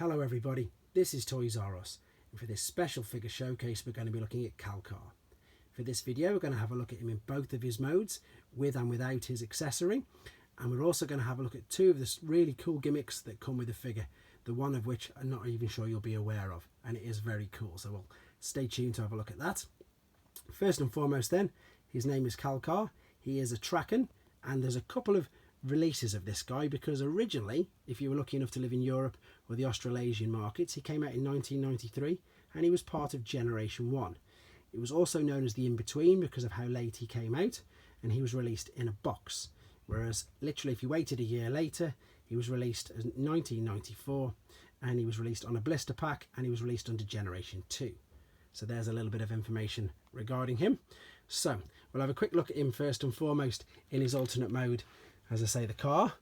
Hello everybody, this is Toys R Us, and for this special figure showcase we're going to be looking at Calcar. For this video we're going to have a look at him in both of his modes, with and without his accessory, and we're also going to have a look at two of the really cool gimmicks that come with the figure, the one of which I'm not even sure you'll be aware of, and it is very cool, so we'll stay tuned to have a look at that. First and foremost then, his name is Calcar. He is a Trakkon, and there's a couple of releases of this guy because originally, if you were lucky enough to live in Europe or the Australasian markets, he came out in 1993 and he was part of Generation 1. It was also known as the In-Between because of how late he came out, and he was released in a box, whereas literally if you waited a year later, he was released in 1994 and he was released on a blister pack and he was released under Generation 2. So there's a little bit of information regarding him. So we'll have a quick look at him first and foremost in his alternate mode. As I say, the car.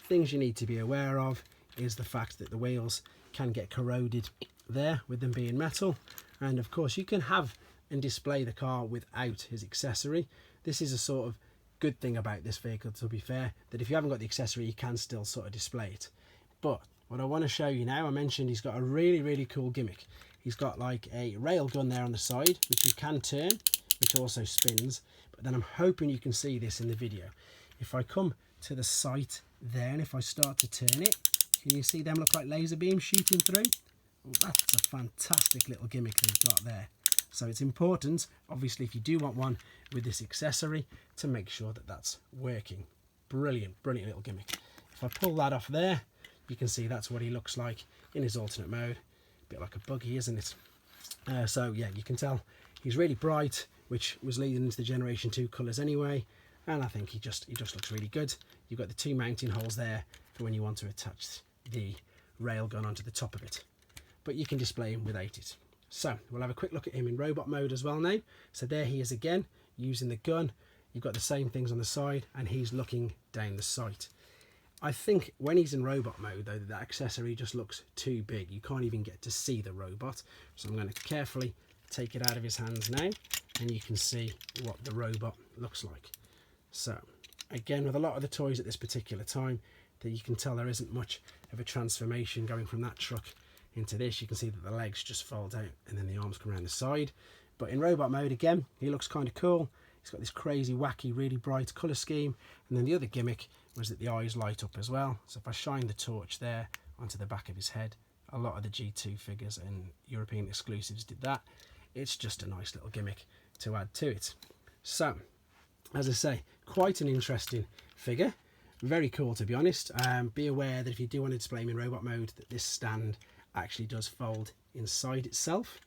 Things you need to be aware of is the fact that the wheels can get corroded there with them being metal, and of course you can have and display the car without his accessory. This is a sort of good thing about this vehicle, to be fair, that if you haven't got the accessory you can still sort of display it. But what I want to show you now, I mentioned he's got a really cool gimmick. He's got like a rail gun there on the side which you can turn, which also spins, but then I'm hoping you can see this in the video. If I come to the sight there and if I start to turn it, can you see them look like laser beams shooting through? Well, that's a fantastic little gimmick they've got there. So it's important, obviously, if you do want one with this accessory, to make sure that that's working. Brilliant little gimmick. If I pull that off there, you can see that's what he looks like in his alternate mode. A bit like a buggy, isn't it? So yeah, you can tell he's really bright, which was leading into the Generation 2 colours anyway. And I think he just looks really good. You've got the two mounting holes there for when you want to attach the rail gun onto the top of it, but you can display him without it. So we'll have a quick look at him in robot mode as well now. So there he is again using the gun. You've got the same things on the side and he's looking down the sight. I think when he's in robot mode though, that accessory just looks too big. You can't even get to see the robot. So I'm going to carefully take it out of his hands now and you can see what the robot looks like. So again, with a lot of the toys at this particular time, that you can tell there isn't much of a transformation going from that truck into this. You can see that the legs just fold out and then the arms come around the side. But in robot mode again, he looks kind of cool. He's got this crazy, wacky, really bright colour scheme. And then the other gimmick was that the eyes light up as well. So if I shine the torch there onto the back of his head, a lot of the G2 figures and European exclusives did that. It's just a nice little gimmick to add to it. So, as I say, quite an interesting figure. Very cool, to be honest. Be aware that if you do want to display him in robot mode, that this stand actually does fold inside itself.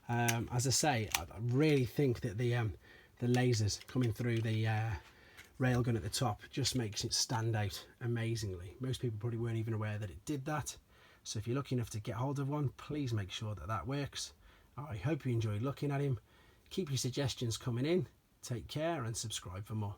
As I say, I really think that the lasers coming through the railgun at the top just makes it stand out amazingly. Most people probably weren't even aware that it did that. So if you're lucky enough to get hold of one, please make sure that that works. I hope you enjoyed looking at him. Keep your suggestions coming in. Take care and subscribe for more.